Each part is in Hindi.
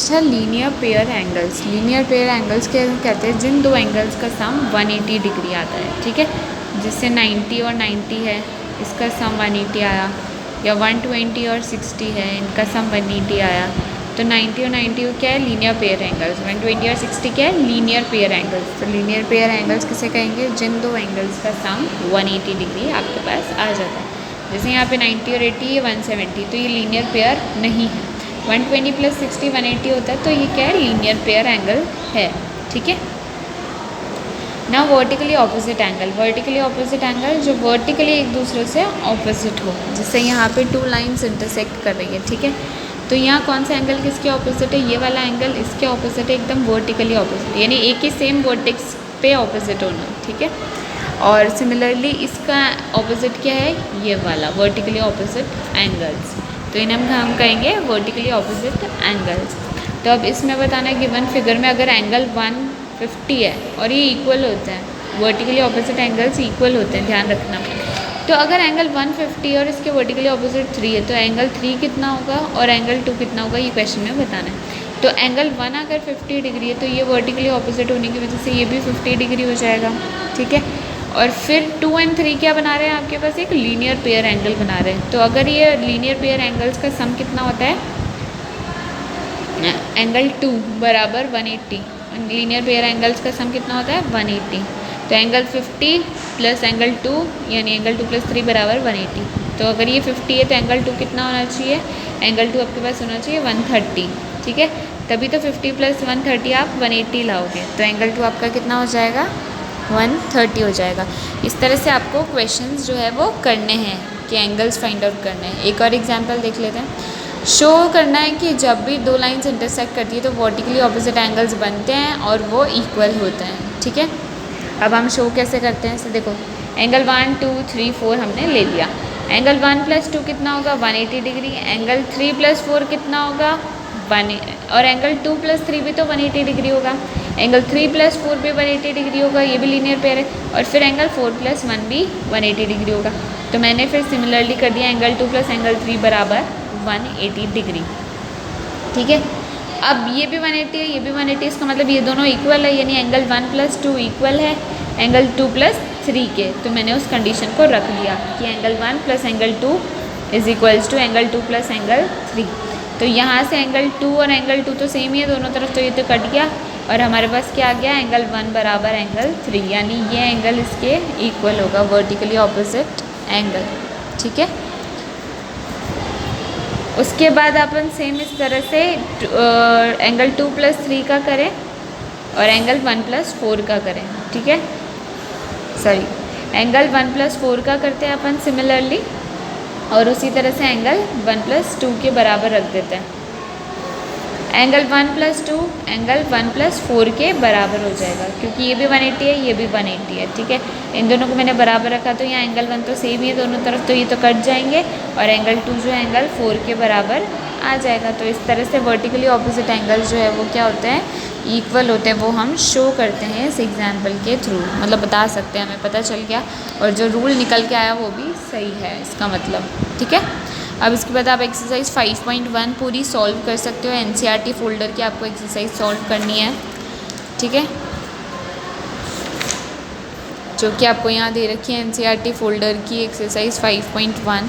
नेक्स्ट है linear pair angles. Linear pair angles क्या कहते हैं, जिन दो एंगल्स का सम 180 डिग्री आता है, ठीक है। जिससे 90 और 90 है, इसका सम 180 आया, या 120 और 60 है, इनका सम 180 आया। तो 90 और 90 क्या है, लीनियर पेयर एंगल्स। 120 और 60 क्या है, लीनियर पेयर एंगल्स। तो लीनियर पेयर एंगल्स किसे कहेंगे, जिन दो एंगल्स का सम 180 डिग्री आपके पास आ जाता है। जैसे यहाँ पे 90 और 80 है 170, तो ये लीनियर पेयर नहीं है। 120 प्लस 60 180 होता है, तो ये क्या है, लीनियर पेयर एंगल है, ठीक है ना। Vertically opposite angle, vertically opposite angle जो वर्टिकली एक दूसरे से ऑपोजिट हो, जैसे यहाँ पे टू लाइंस इंटरसेक्ट कर रही है, ठीक है। तो यहाँ कौन सा एंगल किसके ऑपोजिट है, ये वाला एंगल इसके ऑपोजिट है, एकदम वर्टिकली ऑपोजिट, यानी एक ही सेम वर्टेक्स पे ऑपोजिट होना, ठीक है। और सिमिलरली इसका ऑपोजिट क्या है, ये वाला वर्टिकली ऑपोजिट एंगल्स, तो इन्हें हम कहेंगे वर्टिकली ऑपोजिट एंगल्स। तो अब इसमें बताना है गिवन फिगर में अगर एंगल 150 है और ये इक्वल होता है, वर्टिकली ऑपोजिट एंगल्स इक्वल होते हैं, ध्यान रखना। तो अगर एंगल 150 और इसके वर्टिकली ऑपोजिट 3 है, तो एंगल 3 कितना होगा और एंगल 2 कितना होगा, ये क्वेश्चन में बताना है। तो एंगल 1 अगर 50 डिग्री है, तो ये वर्टिकली ऑपोजिट होने की वजह से ये भी 50 डिग्री हो जाएगा, ठीक है। और फिर 2 और 3 क्या बना रहे हैं, आपके पास एक लीनियर पेयर एंगल बना रहे हैं। तो अगर ये लीनियर पेयर एंगल्स का सम कितना होता है, एंगल 2 बराबर 180, लीनियर पेयर एंगल्स का सम कितना होता है 180। तो एंगल 50 प्लस एंगल 2 यानी एंगल 2 प्लस 3 बराबर 180। तो अगर ये 50 है तो एंगल 2 कितना होना चाहिए, एंगल 2 आपके पास होना चाहिए 130, ठीक है। तभी तो 50 प्लस 130 आप 180 लाओगे, तो एंगल 2 आपका कितना हो जाएगा 130 हो जाएगा। इस तरह से आपको क्वेश्चंस जो है वो करने हैं कि एंगल्स फाइंड आउट करने हैं। एक और एग्जांपल देख लेते हैं। शो करना है कि जब भी दो लाइंस इंटरसेक्ट करती है तो वर्टिकली ऑपोजिट एंगल्स बनते हैं और वो इक्वल होते हैं, ठीक है। अब हम शो कैसे करते हैं, देखो एंगल 1 2 3 4 हमने ले लिया। एंगल 1 प्लस 2 कितना होगा 180 डिग्री, एंगल 3 प्लस 4 कितना होगा 1, और एंगल 2 प्लस 3 भी तो 180 डिग्री होगा, एंगल 3 प्लस 4 भी 180 डिग्री होगा, ये भी लीनियर पेयर है। और फिर एंगल 4 प्लस 1 भी 180 डिग्री होगा। तो मैंने फिर सिमिलरली कर दिया एंगल 2 प्लस एंगल 3 बराबर 180 डिग्री, ठीक है। अब ये भी 180 है, ये भी 180, इसका मतलब ये दोनों इक्वल है, यानी एंगल 1 प्लस 2 इक्वल है एंगल 2 प्लस 3 के। तो मैंने उस कंडीशन को रख दिया कि angle 1 plus angle 2 is equals to angle 2 plus angle 3। तो यहाँ से एंगल 2 और एंगल 2 तो सेम ही है दोनों तरफ, तो ये तो कट गया और हमारे पास क्या आ गया एंगल 1 बराबर एंगल 3, यानी ये एंगल इसके इक्वल होगा, वर्टिकली ऑपोजिट एंगल, ठीक है। उसके बाद अपन सेम इस तरह से एंगल 2 प्लस 3 का करें और एंगल 1 प्लस 4 का करें, ठीक है। सॉरी, एंगल 1 प्लस 4 का करते हैं अपन सिमिलरली, और उसी तरह से एंगल 1 प्लस 2 के बराबर रख देते हैं। एंगल 1 प्लस 2 एंगल 1 प्लस 4 के बराबर हो जाएगा, क्योंकि ये भी 180 है, ये भी 180 है, ठीक है। इन दोनों को मैंने बराबर रखा, तो यहाँ एंगल 1 तो सेम ही है दोनों तरफ, तो ये तो कट जाएंगे और एंगल 2 जो है एंगल 4 के बराबर आ जाएगा। तो इस तरह से वर्टिकली ऑपोजिट एंगल जो है वो क्या होते हैं, इक्वल होते हैं। वो हम शो करते हैं इस एग्जाम्पल के थ्रू, मतलब बता सकते हैं, हमें पता चल गया और जो रूल निकल के आया वो भी सही है इसका मतलब, ठीक है। अब इसके बाद आप एक्सरसाइज 5.1 पूरी सॉल्व कर सकते हो। एनसीईआरटी फोल्डर की आपको एक्सरसाइज सॉल्व करनी है, ठीक है, जो कि आपको यहाँ दे रखी है एनसीईआरटी फोल्डर की एक्सरसाइज 5.1,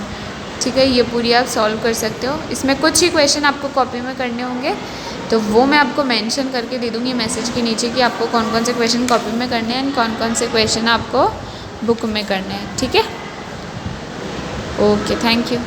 ठीक है। ये पूरी आप सॉल्व कर सकते हो। इसमें कुछ ही क्वेश्चन आपको कॉपी में करने होंगे, तो वो मैं आपको मेंशन करके दे दूँगी मैसेज के नीचे कि आपको कौन कौन से क्वेश्चन कॉपी में करने हैं, कौन कौन से क्वेश्चन आपको बुक में करने हैं, ठीक है। Okay, thank you.